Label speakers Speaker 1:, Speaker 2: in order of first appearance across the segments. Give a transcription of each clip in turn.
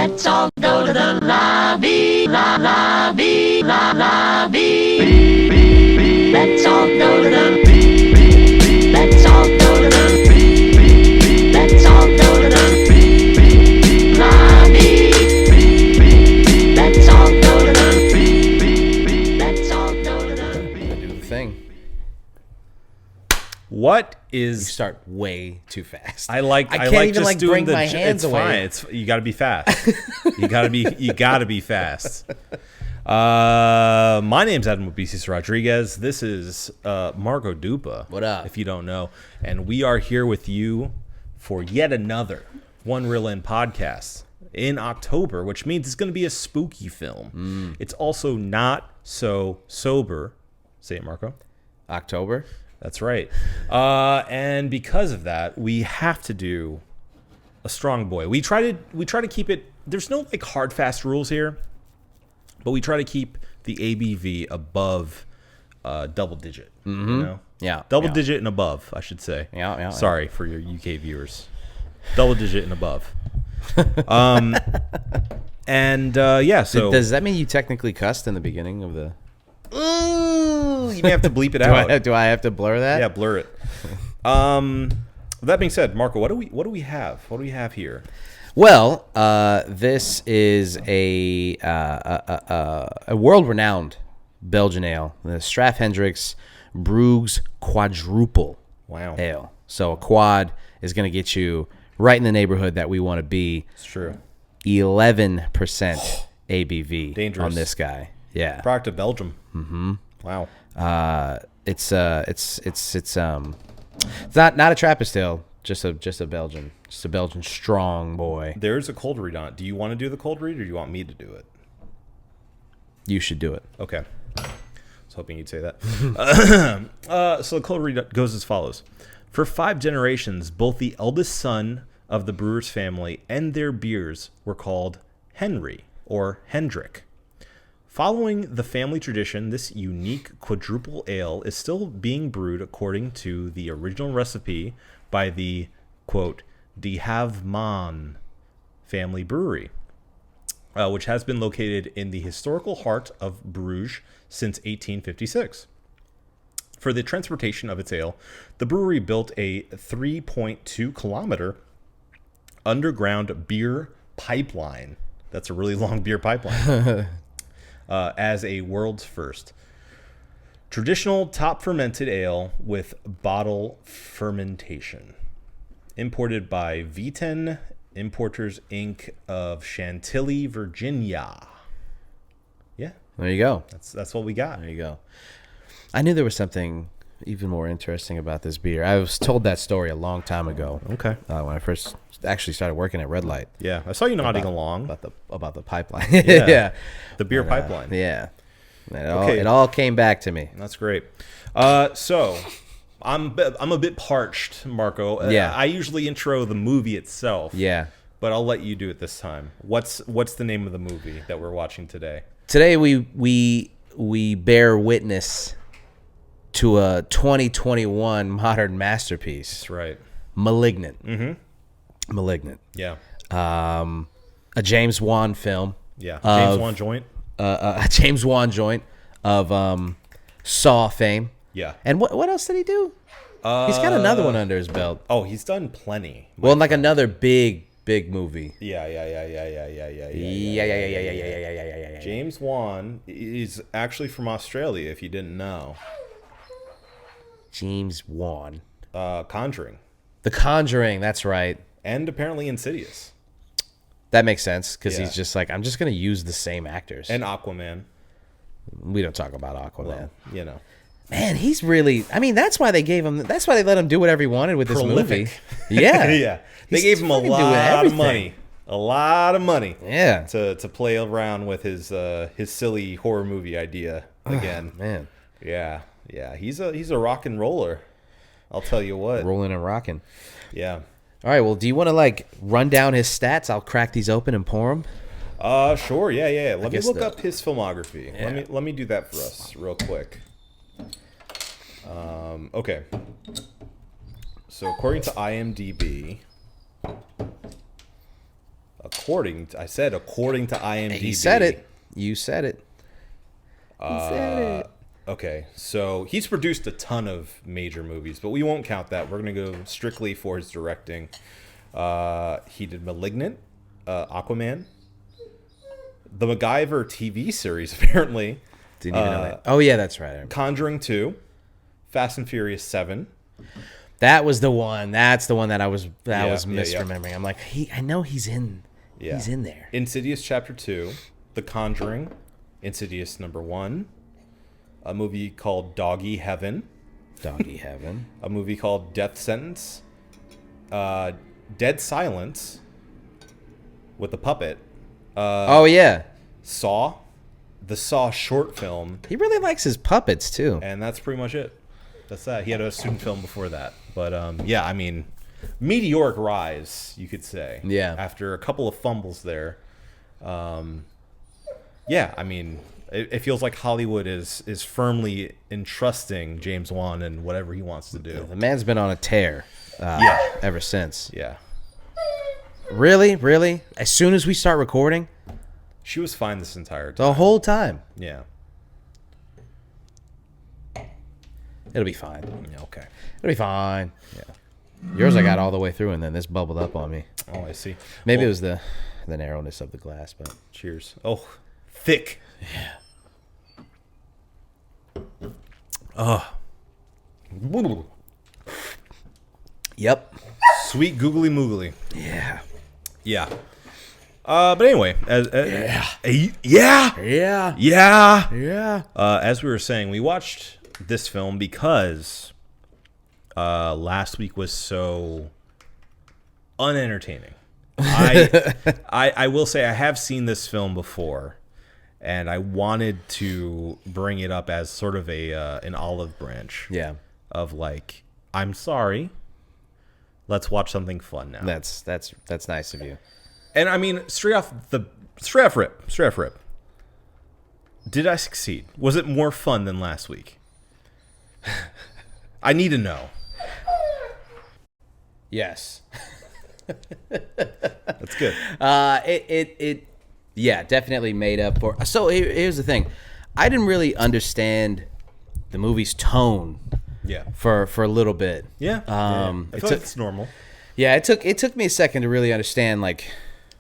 Speaker 1: Let's all go to the lobby, lobby, lobby. Let's all go to the. Let's all go to the. Let's all go to the lobby. Let's all go to the. Let's all go to the.
Speaker 2: Do the thing.
Speaker 3: What
Speaker 2: You
Speaker 3: is?
Speaker 2: start way too fast.
Speaker 3: I like
Speaker 2: can't
Speaker 3: even
Speaker 2: even
Speaker 3: just
Speaker 2: like
Speaker 3: doing
Speaker 2: bring my hands
Speaker 3: it's
Speaker 2: away.
Speaker 3: fine. It's you got to be fast. you got to be fast. My name's Adam Obesis Rodriguez. This is Marco Dupa.
Speaker 2: What up?
Speaker 3: If you don't know, and we are here with you for yet another One Reel In podcast in October, which means it's going to be a spooky film. It's also not so sober. Say it, Marco.
Speaker 2: October.
Speaker 3: That's right. And because of that, we have to do a strong boy. We try to keep it. There's no like hard fast rules here, but we try to keep the ABV above double digit. You know?
Speaker 2: Yeah.
Speaker 3: Double digit and above, I should say.
Speaker 2: Yeah.
Speaker 3: Sorry for your UK viewers. Double digit and above. Yeah. So
Speaker 2: Does that mean you technically cussed in the beginning of the?
Speaker 3: you may have to bleep it out.
Speaker 2: Do I have to blur that?
Speaker 3: Yeah, blur it. With that being said, Marco, what do we have? What do we have here?
Speaker 2: Well, this is a world-renowned Belgian ale, the Straf Hendricks Bruges Quadruple
Speaker 3: Wow.
Speaker 2: Ale. So a quad is going to get you right in the neighborhood that we want to be.
Speaker 3: It's true.
Speaker 2: 11% ABV
Speaker 3: Dangerous.
Speaker 2: on this guy. Yeah.
Speaker 3: Product of Belgium. Mm-hmm. Wow.
Speaker 2: It's not a Trappist ale, just a Belgian strong boy.
Speaker 3: There's a cold read on it. Do you want to do the cold read or do you want me to do it?
Speaker 2: You should do it.
Speaker 3: Okay. I was hoping you'd say that. So the cold read goes as follows. For 5 generations, both the eldest son of the brewer's family and their beers were called Henry or Hendrik. Following the family tradition, this unique quadruple ale is still being brewed according to the original recipe by the, quote, De Haveman family brewery, which has been located in the historical heart of Bruges since 1856. For the transportation of its ale, the brewery built a 3.2 kilometer underground beer pipeline. That's a really long beer pipeline. As a world's first. Traditional top fermented ale with bottle fermentation. Imported by V10 Importers Inc. of Chantilly, Virginia. Yeah,
Speaker 2: There you go.
Speaker 3: that's what we got.
Speaker 2: There you go. I knew there was something even more interesting about this beer. I was told that story a long time ago.
Speaker 3: Okay.
Speaker 2: When I first actually started working at Red Light.
Speaker 3: Yeah, I saw you nodding along.
Speaker 2: About the pipeline.
Speaker 3: Yeah.
Speaker 2: Yeah.
Speaker 3: The beer pipeline.
Speaker 2: Yeah.
Speaker 3: Okay.
Speaker 2: It all came back to me.
Speaker 3: That's great. So I'm a bit parched, Marco.
Speaker 2: Yeah.
Speaker 3: I usually intro the movie itself.
Speaker 2: Yeah.
Speaker 3: But I'll let you do it this time. What's the name of the movie that we're watching today?
Speaker 2: Today we bear witness to a 2021 modern masterpiece.
Speaker 3: That's right.
Speaker 2: Malignant. Mm-hmm. Malignant.
Speaker 3: Yeah.
Speaker 2: A James Wan film.
Speaker 3: Yeah. James Wan joint.
Speaker 2: A James Wan joint of Saw fame.
Speaker 3: Yeah.
Speaker 2: And what else did he do? He's got another one under his belt.
Speaker 3: Oh, he's done plenty.
Speaker 2: Well, like another big movie.
Speaker 3: Yeah.
Speaker 2: Yeah.
Speaker 3: James Wan is actually from Australia, if you didn't know.
Speaker 2: James Wan.
Speaker 3: Conjuring.
Speaker 2: The Conjuring, that's right.
Speaker 3: And apparently Insidious.
Speaker 2: That makes sense because
Speaker 3: Yeah.
Speaker 2: he's just like, I'm just going to use the same actors.
Speaker 3: And Aquaman.
Speaker 2: We don't talk about Aquaman.
Speaker 3: Well, you know.
Speaker 2: Man, he's really, I mean, that's why they let him do whatever he wanted with this movie.
Speaker 3: Prolific.
Speaker 2: Yeah.
Speaker 3: Yeah. They
Speaker 2: He's
Speaker 3: gave him a
Speaker 2: fucking doing
Speaker 3: lot of
Speaker 2: everything.
Speaker 3: money. A lot of money.
Speaker 2: Yeah.
Speaker 3: To play around with his silly horror movie idea again.
Speaker 2: Man.
Speaker 3: Yeah. He's a rock and roller. I'll tell you what.
Speaker 2: Rolling and rocking.
Speaker 3: Yeah.
Speaker 2: All right, well, do you want to like run down his stats? I'll crack these open and pour them.
Speaker 3: Sure. Yeah. Let me
Speaker 2: guess
Speaker 3: look up his filmography.
Speaker 2: Yeah.
Speaker 3: Let me do that for us real quick. Okay. So according to IMDb, I said according to IMDb.
Speaker 2: He said it. You said it. He said it.
Speaker 3: Okay, so he's produced a ton of major movies, but we won't count that. We're going to go strictly for his directing. He did Malignant, Aquaman, the MacGyver TV series, apparently.
Speaker 2: Didn't even know that. Oh, yeah, that's right.
Speaker 3: Conjuring 2, Fast and Furious 7.
Speaker 2: That was the one. That's the one that I was
Speaker 3: Yeah.
Speaker 2: misremembering. I'm like, I know he's in.
Speaker 3: Yeah.
Speaker 2: He's in there.
Speaker 3: Insidious Chapter 2, The Conjuring, Insidious number 1, a movie called Doggy Heaven,
Speaker 2: Doggy Heaven.
Speaker 3: a movie called Death Sentence, Dead Silence with the puppet,
Speaker 2: Oh yeah,
Speaker 3: Saw, the Saw short film,
Speaker 2: he really likes his puppets too.
Speaker 3: and that's pretty much it. That's that. He had a student film before that. But yeah, I mean, meteoric rise, you could say.
Speaker 2: Yeah.
Speaker 3: After a couple of fumbles there. Yeah, I mean, it feels like Hollywood is firmly entrusting James Wan in whatever he wants to do.
Speaker 2: The man's been on a tear. Ever since.
Speaker 3: Yeah.
Speaker 2: Really? As soon as we start recording,
Speaker 3: She was fine this entire time.
Speaker 2: the whole time,
Speaker 3: Yeah.
Speaker 2: it'll be fine.
Speaker 3: Yeah, okay.
Speaker 2: It'll be fine. Yeah. Yours I got all the way through, and then this bubbled up on me.
Speaker 3: Oh, I see.
Speaker 2: Maybe
Speaker 3: Well,
Speaker 2: it was the narrowness of the glass, but
Speaker 3: Cheers. Oh, thick. Oh.
Speaker 2: yep.
Speaker 3: Sweet googly moogly.
Speaker 2: Yeah.
Speaker 3: Yeah. But anyway,
Speaker 2: Yeah.
Speaker 3: as we were saying, we watched this film because last week was so unentertaining. I will say I have seen this film before, and I wanted to bring it up as sort of an olive branch.
Speaker 2: Yeah.
Speaker 3: Of like, I'm sorry. Let's watch something fun now.
Speaker 2: That's nice of you.
Speaker 3: And I mean, straight off rip. Did I succeed? Was it more fun than last week? I need to know.
Speaker 2: Yes.
Speaker 3: That's good.
Speaker 2: It definitely made up for. So here's the thing, I didn't really understand the movie's tone
Speaker 3: Yeah.
Speaker 2: for a little bit.
Speaker 3: Yeah. I feel like it's normal.
Speaker 2: Yeah, it took me a second to really understand like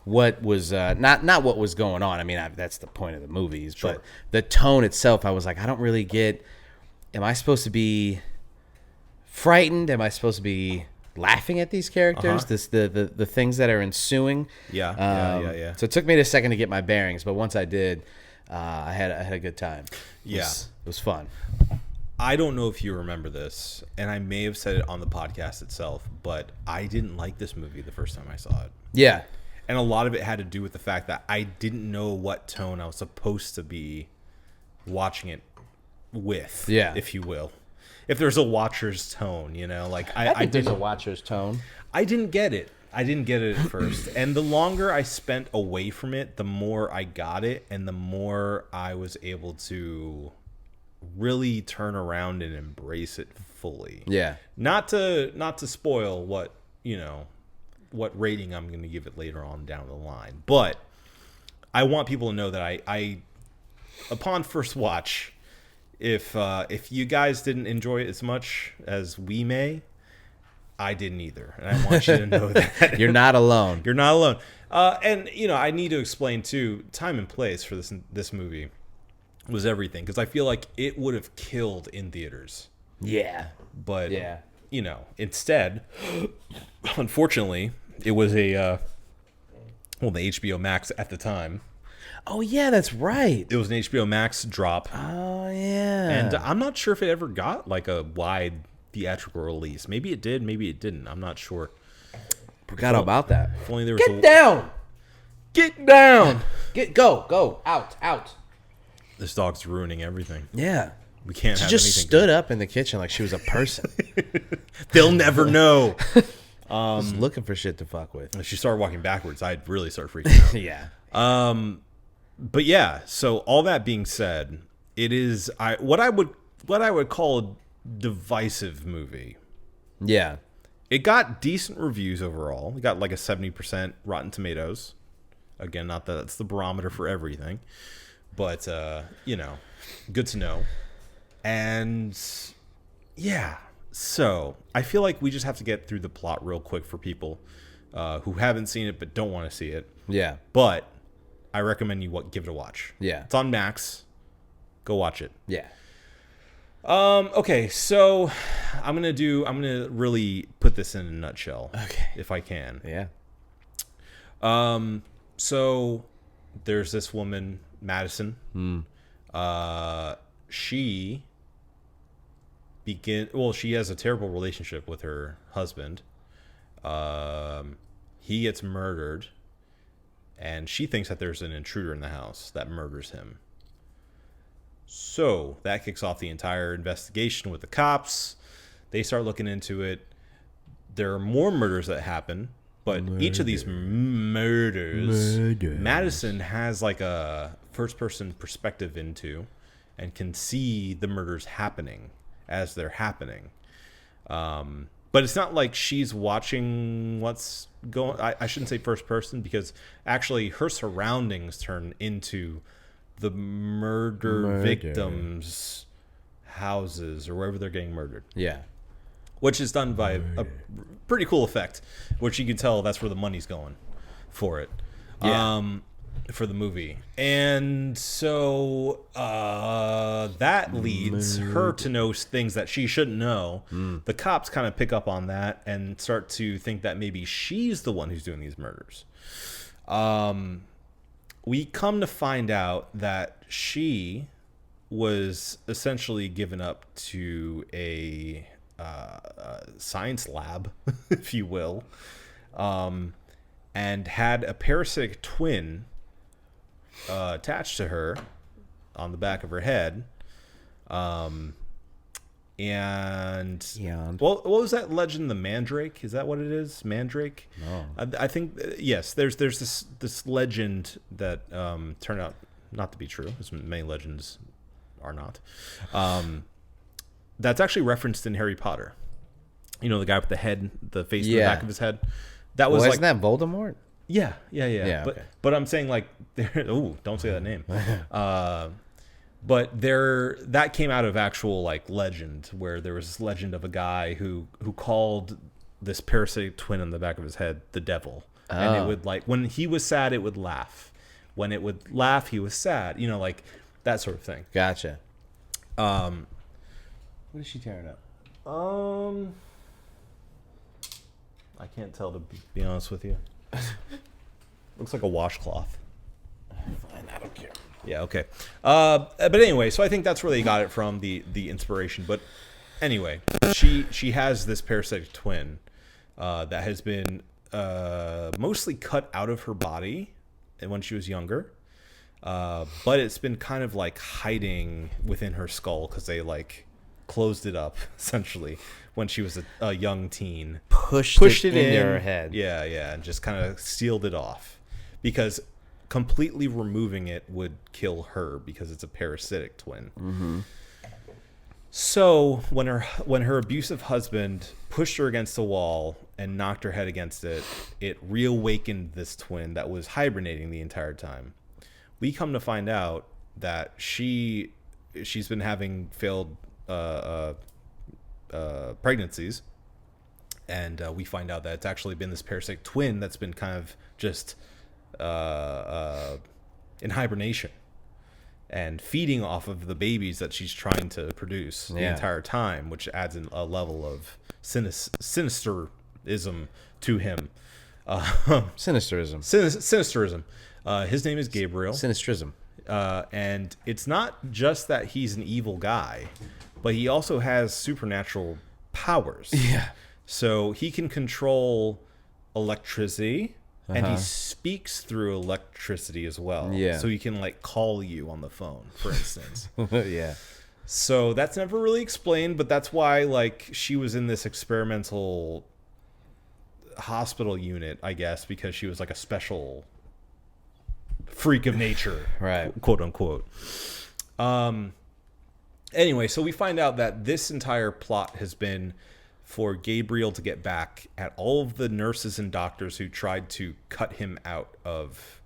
Speaker 2: what was not what was going on. I mean, that's the point of the movies,
Speaker 3: Sure.
Speaker 2: but the tone itself, I was like, I don't really get. Am I supposed to be frightened? Am I supposed to be laughing at these characters? The things that are ensuing.
Speaker 3: Yeah.
Speaker 2: So it took me a second to get my bearings, but once I did, I had a good time. It was fun.
Speaker 3: I don't know if you remember this, and I may have said it on the podcast itself, but I didn't like this movie the first time I saw it.
Speaker 2: Yeah.
Speaker 3: And a lot of it had to do with the fact that I didn't know what tone I was supposed to be watching it with, if you will. If there's a watcher's tone, like
Speaker 2: I think there's a watcher's tone.
Speaker 3: I didn't get it. At first. And the longer I spent away from it, the more I got it, and the more I was able to really turn around and embrace it fully.
Speaker 2: Yeah.
Speaker 3: Not to spoil what rating I'm going to give it later on down the line. But I want people to know that I upon first watch, if you guys didn't enjoy it as much as we may, I didn't either. And I want you to know that.
Speaker 2: You're not alone.
Speaker 3: You're not alone. And, I need to explain, too, time and place for this movie was everything. Because I feel like it would have killed in theaters.
Speaker 2: Yeah.
Speaker 3: But, instead, unfortunately, it was the HBO Max at the time.
Speaker 2: Oh, yeah, that's right.
Speaker 3: It was an HBO Max drop.
Speaker 2: Oh, yeah.
Speaker 3: And I'm not sure if it ever got, like, a wide theatrical release. Maybe it did, maybe it didn't. I'm not sure.
Speaker 2: Forgot all about that.
Speaker 3: If only there was
Speaker 2: Get down! Get down! Go! Out!
Speaker 3: This dog's ruining everything.
Speaker 2: Yeah.
Speaker 3: We can't
Speaker 2: She
Speaker 3: have
Speaker 2: just
Speaker 3: anything.
Speaker 2: stood up in the kitchen like she was a person.
Speaker 3: They'll never know.
Speaker 2: Just looking for shit to fuck with.
Speaker 3: If she started walking backwards, I'd really start freaking out.
Speaker 2: Yeah.
Speaker 3: But yeah, so all that being said, it is what I would call a divisive movie.
Speaker 2: Yeah.
Speaker 3: It got decent reviews overall. It got like a 70% Rotten Tomatoes. Again, not that that's the barometer for everything, but good to know. And yeah, so I feel like we just have to get through the plot real quick for people who haven't seen it but don't want to see it.
Speaker 2: Yeah.
Speaker 3: But I recommend you give it a watch.
Speaker 2: Yeah.
Speaker 3: It's on Max. Go watch it.
Speaker 2: Yeah.
Speaker 3: Okay, so I'm gonna really put this in a nutshell.
Speaker 2: Okay.
Speaker 3: If I can.
Speaker 2: Yeah.
Speaker 3: So there's this woman, Madison. She has a terrible relationship with her husband. He gets murdered, and she thinks that there's an intruder in the house that murders him. So that kicks off the entire investigation with the cops. They start looking into it. There are more murders that happen, but each of these murders, Madison has like a first-person perspective into and can see the murders happening as they're happening. But it's not like she's watching what's going. I shouldn't say first person, because actually her surroundings turn into the murder victims' houses or wherever they're getting murdered.
Speaker 2: Yeah.
Speaker 3: Which is done by a pretty cool effect, which you can tell that's where the money's going for it.
Speaker 2: Yeah.
Speaker 3: For the movie. And so that leads her to know things that she shouldn't know. The cops kind of pick up on that and start to think that maybe she's the one who's doing these murders. We come to find out that she was essentially given up to a science lab, if you will, and had a parasitic twin attached to her on the back of her head. And what was that legend? The Mandrake? Is that what it is? Mandrake?
Speaker 2: No.
Speaker 3: I think yes. There's this legend that turned out not to be true, as many legends are not. That's actually referenced in Harry Potter. You know, the guy with the head, the face in the back of his head. That was
Speaker 2: isn't that Voldemort?
Speaker 3: Yeah.
Speaker 2: Okay.
Speaker 3: But I'm saying like, don't say that name. But that came out of actual like legend, where there was this legend of a guy who called this parasitic twin on the back of his head the devil, and it would like when he was sad, it would laugh. When it would laugh, he was sad. You know, like that sort of thing.
Speaker 2: Gotcha. What is she tearing up?
Speaker 3: I can't tell, to be honest with you. Looks like a washcloth.
Speaker 2: Fine, I don't care.
Speaker 3: Yeah, okay. But anyway, so I think that's where they got it from, the inspiration. But anyway, she has this parasitic twin that has been mostly cut out of her body when she was younger. But it's been kind of like hiding within her skull because they like closed it up essentially when she was a young teen.
Speaker 2: Pushed it into her head.
Speaker 3: Yeah, and just kind of sealed it off, because completely removing it would kill her because it's a parasitic twin. Mm-hmm. So when her abusive husband pushed her against the wall and knocked her head against it, it reawakened this twin that was hibernating the entire time. We come to find out that she's been having failed pregnancies, and we find out that it's actually been this parasitic twin that's been kind of just in hibernation and feeding off of the babies that she's trying to produce the entire time, which adds a level of sinisterism to him.
Speaker 2: Sinisterism.
Speaker 3: Sinisterism. His name is Gabriel.
Speaker 2: Sinistrism.
Speaker 3: And it's not just that he's an evil guy, but he also has supernatural powers.
Speaker 2: Yeah.
Speaker 3: So he can control electricity, and he speaks through electricity as well.
Speaker 2: Yeah.
Speaker 3: So he can like call you on the phone, for instance.
Speaker 2: Yeah.
Speaker 3: So that's never really explained, but that's why like she was in this experimental hospital unit, I guess, because she was like a special freak of nature,
Speaker 2: right?
Speaker 3: Quote unquote. Anyway, so we find out that this entire plot has been for Gabriel to get back at all of the nurses and doctors who tried to cut him out of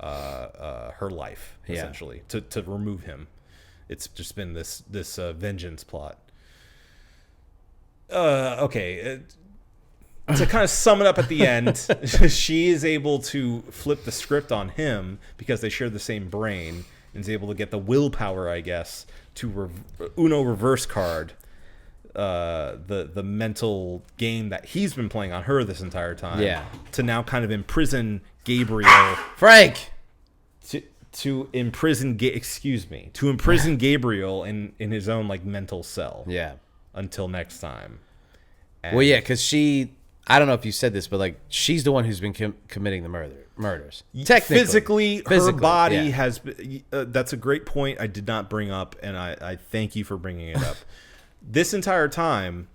Speaker 3: her life, essentially, to remove him. It's just been this vengeance plot. Okay. To kind of sum it up at the end, she is able to flip the script on him because they share the same brain, and is able to get the willpower, I guess, to Uno reverse card the mental game that he's been playing on her this entire time.
Speaker 2: Yeah.
Speaker 3: To now kind of imprison Gabriel.
Speaker 2: Frank.
Speaker 3: To imprison Gabriel in his own like mental cell.
Speaker 2: Yeah.
Speaker 3: Until next time.
Speaker 2: And well, yeah, because I don't know if you said this, but like she's the one who's been committing the murders. Technically,
Speaker 3: physically, her body has been, that's a great point I did not bring up, and I thank you for bringing it up. This entire time,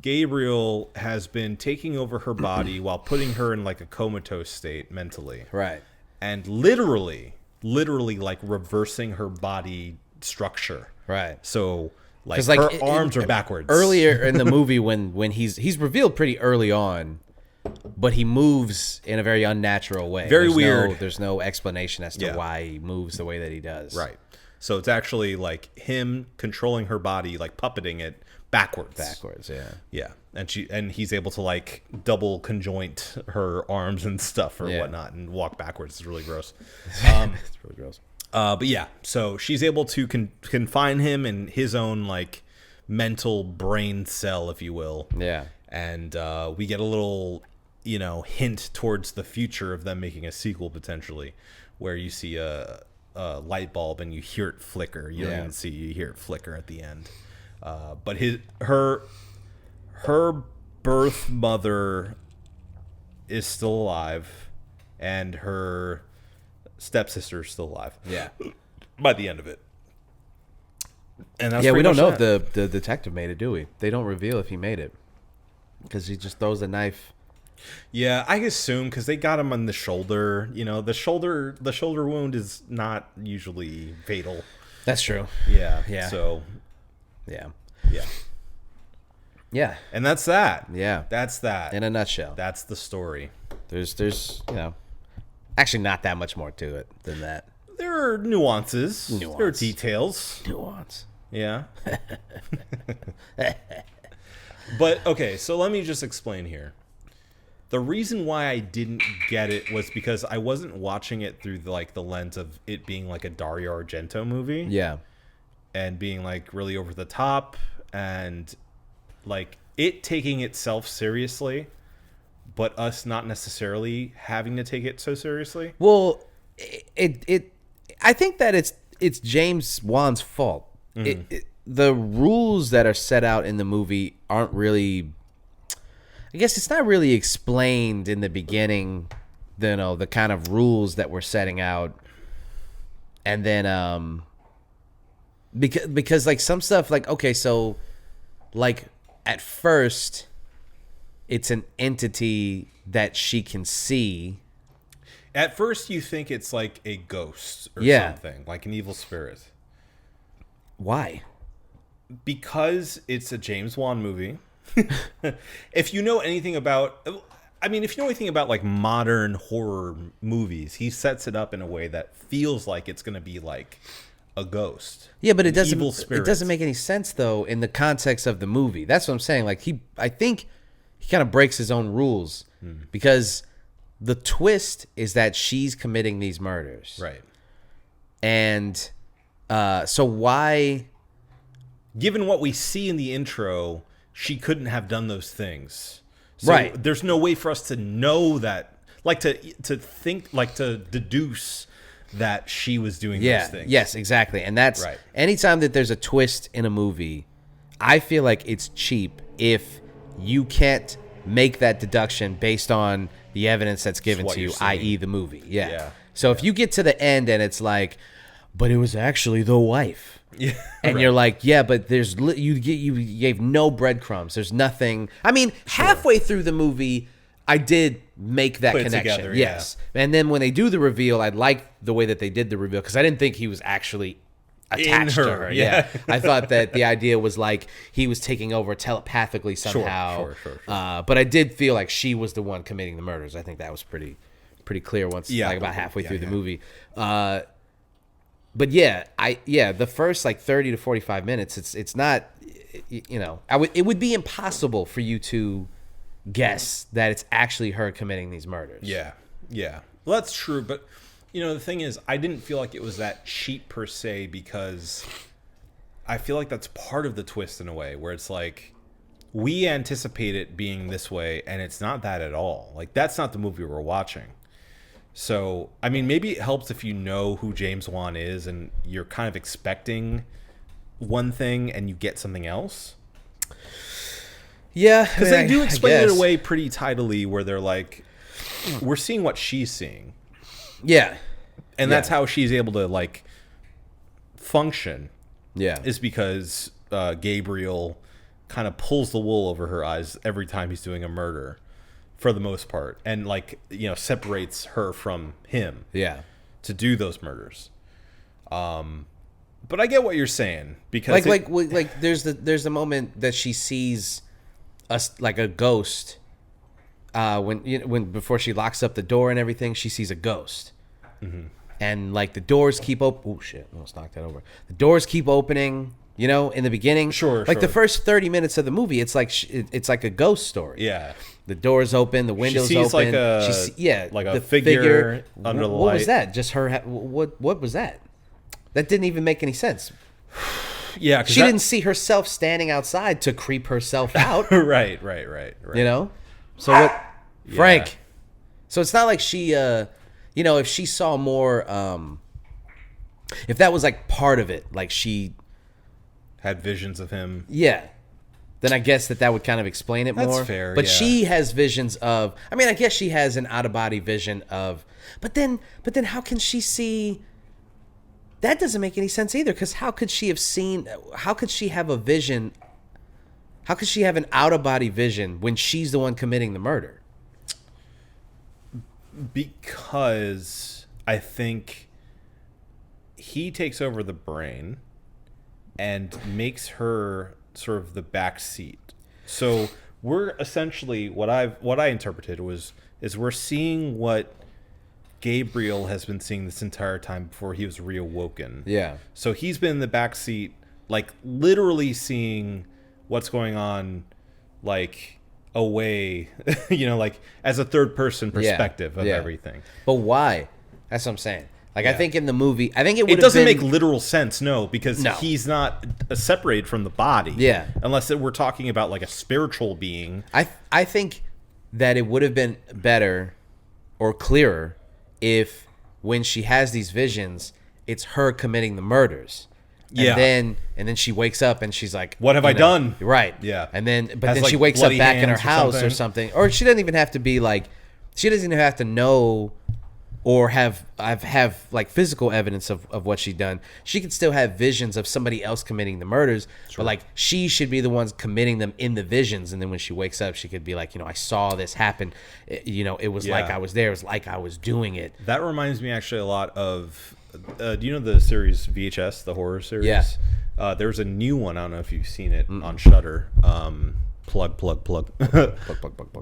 Speaker 3: Gabriel has been taking over her body while putting her in like a comatose state mentally.
Speaker 2: Right.
Speaker 3: And literally like reversing her body structure.
Speaker 2: Right.
Speaker 3: So like her arms are backwards.
Speaker 2: Earlier in the movie when he's revealed pretty early on, but he moves in a very unnatural way.
Speaker 3: Very weird.
Speaker 2: There's no explanation as to why he moves the way that he does.
Speaker 3: Right. So it's actually like him controlling her body, like puppeting it backwards.
Speaker 2: Yeah.
Speaker 3: Yeah. And he's able to like double conjoint her arms and stuff or whatnot and walk backwards. It's really gross.
Speaker 2: It's really gross.
Speaker 3: But yeah, so she's able to confine him in his own like mental brain cell, if you will.
Speaker 2: Yeah.
Speaker 3: And we get a little, hint towards the future of them making a sequel potentially, where you see a light bulb and you hear it flicker. You don't even see, you hear it flicker at the end. But her birth mother is still alive, and her stepsister is still alive.
Speaker 2: Yeah.
Speaker 3: By the end of it. And that's
Speaker 2: we don't know if the detective made it, do we? They don't reveal if he made it, because he just throws a knife.
Speaker 3: Yeah, I assume because they got him on the shoulder. The shoulder wound is not usually fatal.
Speaker 2: That's true.
Speaker 3: Yeah. So.
Speaker 2: Yeah.
Speaker 3: Yeah.
Speaker 2: Yeah.
Speaker 3: And that's that.
Speaker 2: Yeah.
Speaker 3: That's that.
Speaker 2: In a nutshell.
Speaker 3: That's the story.
Speaker 2: There's actually not that much more to it than that.
Speaker 3: There are nuances. There are details.
Speaker 2: Nuance.
Speaker 3: Yeah. But, okay, so let me just explain here. The reason why I didn't get it was because I wasn't watching it through the lens of it being like a Dario Argento movie.
Speaker 2: Yeah.
Speaker 3: And being like really over the top and like it taking itself seriously, but us not necessarily having to take it so seriously.
Speaker 2: Well, I think that it's James Wan's fault.
Speaker 3: Mm-hmm.
Speaker 2: The rules that are set out in the movie aren't really, I guess it's not really explained in the beginning, the kind of rules that we're setting out. And then because like some stuff, like, okay, so like at first it's an entity that she can see.
Speaker 3: At first you think it's like a ghost or something, like an evil spirit.
Speaker 2: Why?
Speaker 3: Because it's a James Wan movie. If you know anything about like modern horror movies, he sets it up in a way that feels like it's going to be like a ghost.
Speaker 2: Yeah, but it doesn't.
Speaker 3: Evil spirit.
Speaker 2: It doesn't make any sense though in the context of the movie. That's what I'm saying. Like I think he kind of breaks his own rules because the twist is that she's committing these murders,
Speaker 3: right? And
Speaker 2: so why?
Speaker 3: Given what we see in the intro, she couldn't have done those things. So
Speaker 2: right.
Speaker 3: There's no way for us to know that, like to think, like to deduce that she was doing those things.
Speaker 2: Yes, exactly. And that's
Speaker 3: right.
Speaker 2: Anytime that there's a twist in a movie, I feel like it's cheap if you can't make that deduction based on the evidence that's given to you, i.e. the movie. Yeah. So if you get to the end and it's like, but it was actually the wife.
Speaker 3: Yeah,
Speaker 2: and you're like, yeah, but there's you gave no breadcrumbs. There's nothing. I mean, halfway through the movie, I did make that connection.
Speaker 3: Together,
Speaker 2: yes, and then when they do the reveal, I like the way that they did the reveal because I didn't think he was actually attached to her. Yeah, I thought that the idea was like he was taking over telepathically somehow.
Speaker 3: Sure.
Speaker 2: But I did feel like she was the one committing the murders. I think that was pretty pretty clear once like about halfway through the movie. But the first like 30 to 45 minutes, it's not, you know, it would be impossible for you to guess that it's actually her committing these murders.
Speaker 3: Yeah. Well, that's true, but you know, the thing is, I didn't feel like it was that cheap per se, because I feel like that's part of the twist in a way, where it's like we anticipate it being this way, and it's not that at all. Like, that's not the movie we're watching. So, I mean, maybe it helps if you know who James Wan is and you're kind of expecting one thing and you get something else.
Speaker 2: Yeah,
Speaker 3: because they do explain it away pretty tidily, where they're like, we're seeing what she's seeing.
Speaker 2: Yeah.
Speaker 3: And that's how she's able to, like, function.
Speaker 2: Yeah.
Speaker 3: Is because Gabriel kind of pulls the wool over her eyes every time he's doing a murder, for the most part. And, like, you know, separates her from him.
Speaker 2: Yeah.
Speaker 3: To do those murders. But I get what you're saying, because
Speaker 2: like there's the moment that she sees a ghost when before she locks up the door and everything, she sees a ghost. Mm-hmm. And like the doors keep open. Oh shit! Almost knocked that over. The doors keep opening. You know, in the beginning, like the first 30 minutes of the movie, it's like it's like a ghost story.
Speaker 3: Yeah,
Speaker 2: the doors open, the windows
Speaker 3: she sees
Speaker 2: open.
Speaker 3: Like a figure under the light.
Speaker 2: What was that? Just her? What was that? That didn't even make any sense.
Speaker 3: Yeah,
Speaker 2: she didn't see herself standing outside to creep herself out.
Speaker 3: Right.
Speaker 2: You know, so what, Frank? Yeah. So it's not like she, you know, if she saw more, if that was like part of it, like she
Speaker 3: had visions of him.
Speaker 2: Yeah. Then I guess that would kind of explain it more.
Speaker 3: That's fair.
Speaker 2: But she has visions of. I mean, I guess she has an out of body vision of. But then, how can she see? That doesn't make any sense either, because how could she have seen? How could she have a vision? How could she have an out-of-body vision when she's the one committing the murder?
Speaker 3: Because I think he takes over the brain and makes her sort of the back seat. So we're essentially, what I interpreted is we're seeing what Gabriel has been seeing this entire time before he was reawoken.
Speaker 2: Yeah.
Speaker 3: So he's been in the back seat, like literally seeing what's going on, like away, you know, like as a third person perspective of everything.
Speaker 2: But why? That's what I'm saying. Like, I think in the movie, I think it
Speaker 3: doesn't make literal sense, because he's not separated from the body.
Speaker 2: Yeah.
Speaker 3: Unless we're talking about like a spiritual being.
Speaker 2: I think that it would have been better or clearer if when she has these visions, it's her committing the murders. And then she wakes up and she's like,
Speaker 3: what have I done?
Speaker 2: Right.
Speaker 3: Yeah.
Speaker 2: And then, but then she wakes up back in her house or something. Or she doesn't even have to be like, she doesn't even have to know or have like physical evidence of what she'd done. She could still have visions of somebody else committing the murders, but like she should be the ones committing them in the visions. And then when she wakes up, she could be like, you know, I saw this happen. You know, it was like I was there. It was like I was doing it.
Speaker 3: That reminds me actually a lot of, do you know the series VHS, the horror series?
Speaker 2: Yeah.
Speaker 3: There's a new one. I don't know if you've seen it on Shudder. Plug. Plug.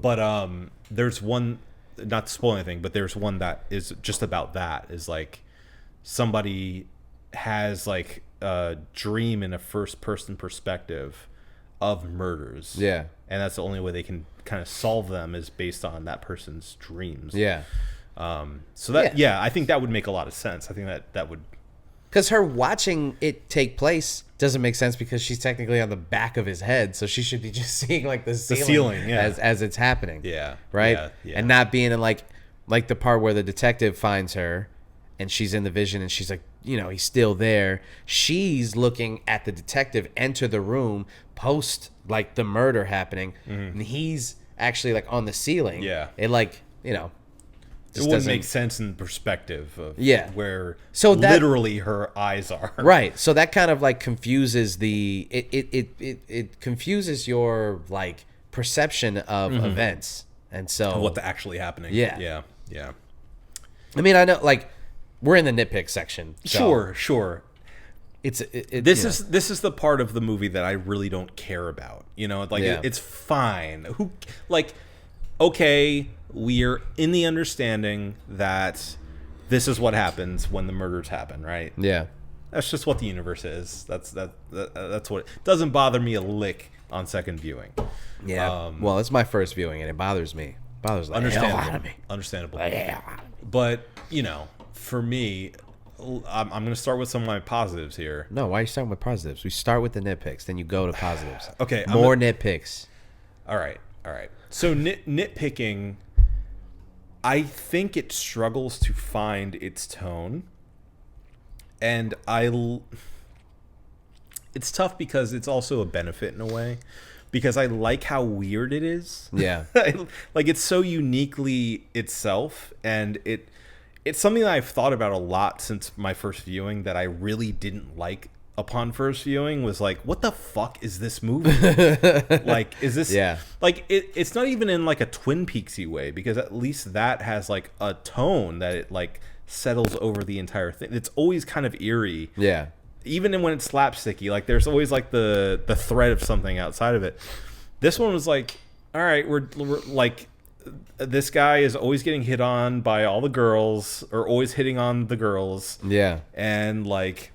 Speaker 3: But there's one. Not to spoil anything, but there's one that is just about that. Is like somebody has like a dream in a first person perspective of murders.
Speaker 2: Yeah.
Speaker 3: And that's the only way they can kind of solve them is based on that person's dreams.
Speaker 2: Yeah.
Speaker 3: So that, I think that would make a lot of sense. I think that would.
Speaker 2: Because her watching it take place doesn't make sense, because she's technically on the back of his head, so she should be just seeing like the ceiling as it's happening.
Speaker 3: Yeah.
Speaker 2: Right? Yeah. And not being in like the part where the detective finds her and she's in the vision and she's like, you know, he's still there. She's looking at the detective enter the room post like the murder happening, and he's actually like on the ceiling.
Speaker 3: Yeah.
Speaker 2: It like, you know,
Speaker 3: it wouldn't make sense in perspective of where literally her eyes are.
Speaker 2: Right. So that kind of like confuses it confuses your like perception of events. And so
Speaker 3: what's actually happening. Yeah.
Speaker 2: I mean, I know like we're in the nitpick section. So
Speaker 3: Sure. This is the part of the movie that I really don't care about. You know, like it's fine. okay, we're in the understanding that this is what happens when the murders happen, right?
Speaker 2: Yeah.
Speaker 3: That's just what the universe is. That's what it doesn't bother me a lick on second viewing.
Speaker 2: Yeah. Well, it's my first viewing, and it bothers me. It bothers the hell out of me.
Speaker 3: Understandable. But, for me, I'm going to start with some of my positives here.
Speaker 2: No, why are you starting with positives? We start with the nitpicks, then you go to positives.
Speaker 3: Okay.
Speaker 2: More nitpicks.
Speaker 3: All right. So nitpicking, I think it struggles to find its tone. And it's tough because it's also a benefit in a way. Because I like how weird it is.
Speaker 2: Yeah.
Speaker 3: Like, it's so uniquely itself. And it's something that I've thought about a lot since my first viewing that I really didn't like upon first viewing was like, what the fuck is this movie? Like, is this...
Speaker 2: Yeah.
Speaker 3: Like, it's not even in, like, a Twin Peaksy way. Because at least that has, like, a tone that it, like, settles over the entire thing. It's always kind of eerie.
Speaker 2: Yeah.
Speaker 3: Even when it's slapsticky, like there's always like the threat of something outside of it. This one was like, all right, we're like, this guy is always getting hit on by all the girls, or always hitting on the girls.
Speaker 2: Yeah.
Speaker 3: And like,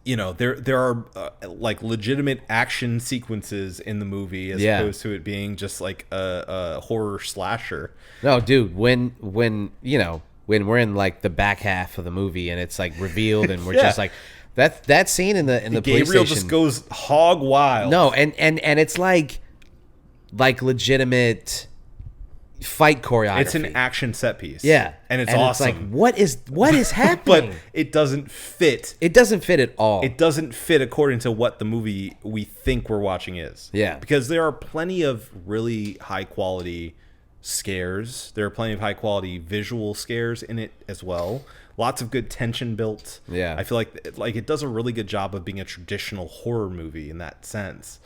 Speaker 3: there are like legitimate action sequences in the movie as opposed to it being just like a horror slasher.
Speaker 2: No, dude, when we're in like the back half of the movie and it's like revealed and we're just like that scene in the police
Speaker 3: Gabriel
Speaker 2: station
Speaker 3: just goes hog wild.
Speaker 2: No, and it's like legitimate fight choreography.
Speaker 3: It's an action set piece.
Speaker 2: Yeah.
Speaker 3: And it's awesome.
Speaker 2: It's like what is happening?
Speaker 3: But it doesn't fit.
Speaker 2: It doesn't fit at all.
Speaker 3: It doesn't fit according to what the movie we think we're watching is.
Speaker 2: Yeah.
Speaker 3: Because there are plenty of really high quality scares. There are plenty of high quality visual scares in it as well. Lots of good tension built.
Speaker 2: Yeah.
Speaker 3: I feel like it does a really good job of being a traditional horror movie in that sense.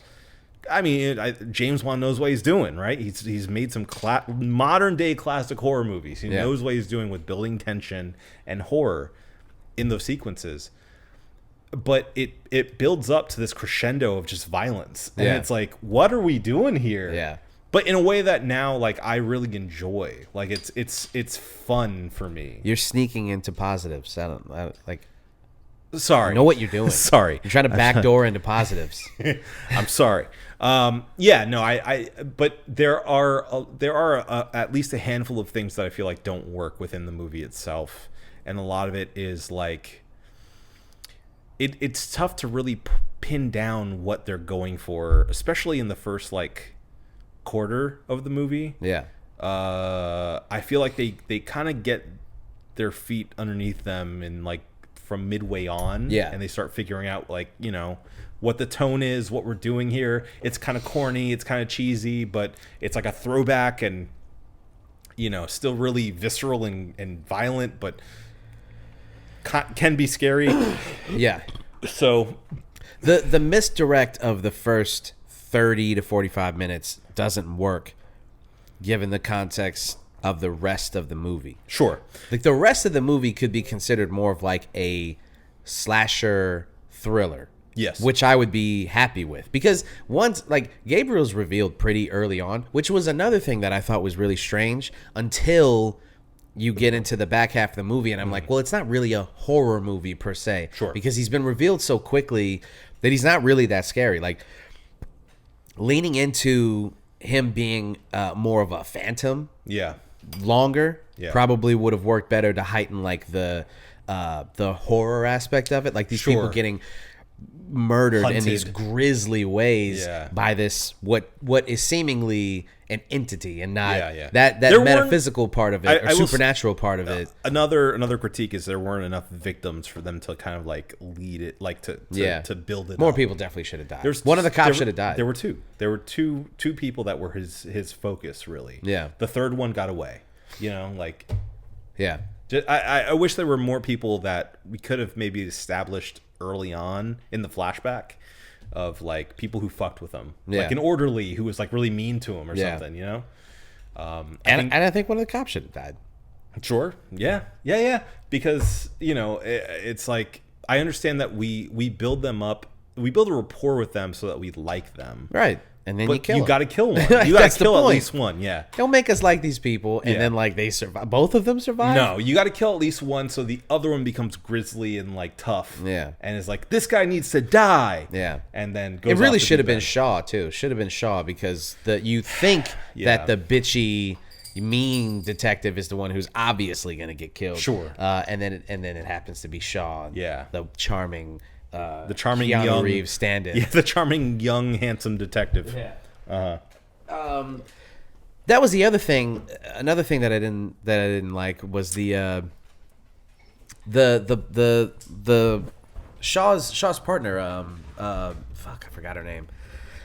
Speaker 3: I mean, James Wan knows what he's doing, right? He's made some modern day classic horror movies. He knows what he's doing with building tension and horror in those sequences. But it builds up to this crescendo of just violence. And it's like, what are we doing here?
Speaker 2: Yeah.
Speaker 3: But in a way that now, like, I really enjoy. Like, it's fun for me.
Speaker 2: You're sneaking into positives.
Speaker 3: Sorry.
Speaker 2: I know what you're doing.
Speaker 3: Sorry.
Speaker 2: You're trying to backdoor into positives.
Speaker 3: I'm sorry. But there are at least a handful of things that I feel like don't work within the movie itself. And a lot of it is like, it's tough to really pin down what they're going for, especially in the first, like, quarter of the movie.
Speaker 2: Yeah.
Speaker 3: I feel like they kind of get their feet underneath them and like from midway on.
Speaker 2: Yeah.
Speaker 3: And they start figuring out like, what the tone is, what we're doing here. It's kind of corny, it's kind of cheesy, but it's like a throwback and still really visceral and violent, but can be scary.
Speaker 2: Yeah.
Speaker 3: So
Speaker 2: the misdirect of the first 30 to 45 minutes doesn't work given the context of the rest of the movie.
Speaker 3: Sure.
Speaker 2: Like the rest of the movie could be considered more of like a slasher thriller.
Speaker 3: Yes.
Speaker 2: Which I would be happy with. Because once, like, Gabriel's revealed pretty early on, which was another thing that I thought was really strange until you get into the back half of the movie and I'm like, well, it's not really a horror movie per se.
Speaker 3: Sure.
Speaker 2: Because he's been revealed so quickly that he's not really that scary. Like, leaning into him being more of a phantom longer probably would have worked better to heighten like the horror aspect of it, like these people getting murdered
Speaker 3: Hunted
Speaker 2: in these grisly ways by this what is seemingly an entity and not that metaphysical part of it or supernatural part of it.
Speaker 3: Another critique is there weren't enough victims for them to kind of like lead it, like to build it
Speaker 2: more
Speaker 3: up.
Speaker 2: People definitely should have died. One of the cops should have died.
Speaker 3: There were two people that were his focus, really. The third one got away. I wish there were more people that we could have maybe established early on in the flashback of like people who fucked with him, like an orderly who was like really mean to him or something, and
Speaker 2: I think one of the cops should have died.
Speaker 3: Sure. Yeah. Because it's like I understand that we build them up, we build a rapport with them so that we like them,
Speaker 2: right? And then
Speaker 3: but
Speaker 2: you kill
Speaker 3: you
Speaker 2: him.
Speaker 3: got to kill one. You got
Speaker 2: That's
Speaker 3: to
Speaker 2: the
Speaker 3: kill at
Speaker 2: point.
Speaker 3: least one. Yeah.
Speaker 2: Don't make us like these people, and
Speaker 3: Yeah.
Speaker 2: then like they survive. Both of them survive.
Speaker 3: No, you got to kill at least one, so the other one becomes grisly and like tough.
Speaker 2: Yeah.
Speaker 3: And is like, this guy needs to die.
Speaker 2: Yeah.
Speaker 3: And then goes
Speaker 2: It really
Speaker 3: off to
Speaker 2: should have
Speaker 3: do
Speaker 2: been
Speaker 3: that.
Speaker 2: Shaw too. Should have been Shaw because you think
Speaker 3: Yeah.
Speaker 2: that the bitchy, mean detective is the one who's obviously going to get killed.
Speaker 3: Sure.
Speaker 2: And then it happens to be Shaw.
Speaker 3: Yeah.
Speaker 2: The charming
Speaker 3: Keanu
Speaker 2: young Reeves stand-in.
Speaker 3: Yeah, the charming young handsome detective.
Speaker 2: Yeah. That was the other thing. Another thing that I didn't like was the Shaw's partner. Fuck, I forgot her name.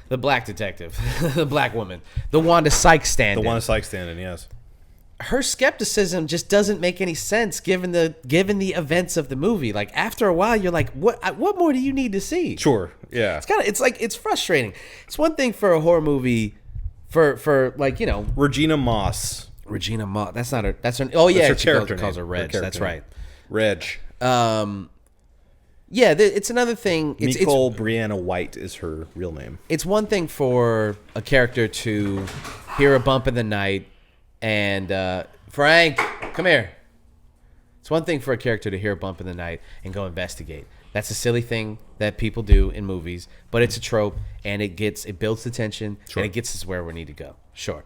Speaker 2: The black detective, the black woman, the Wanda Sykes stand-in.
Speaker 3: The one Sykes stand-in, yes.
Speaker 2: Her skepticism just doesn't make any sense given the events of the movie. Like after a while, you're like, what more do you need to see?
Speaker 3: Sure. Yeah.
Speaker 2: It's frustrating. It's one thing for a horror movie, for like
Speaker 3: Regina Moss.
Speaker 2: Regina Moss. That's not her. That's her. Oh yeah,
Speaker 3: her
Speaker 2: she
Speaker 3: character
Speaker 2: calls her
Speaker 3: name.
Speaker 2: Reg.
Speaker 3: Her
Speaker 2: That's
Speaker 3: character
Speaker 2: right.
Speaker 3: Reg.
Speaker 2: Yeah, it's another thing.
Speaker 3: Nicole Brianna White is her real name.
Speaker 2: It's one thing for a character to hear a bump in the night and Frank, come here. It's one thing for a character to hear a bump in the night and go investigate. That's a silly thing that people do in movies, but it's a trope and it builds the tension and it gets us where we need to go. Sure.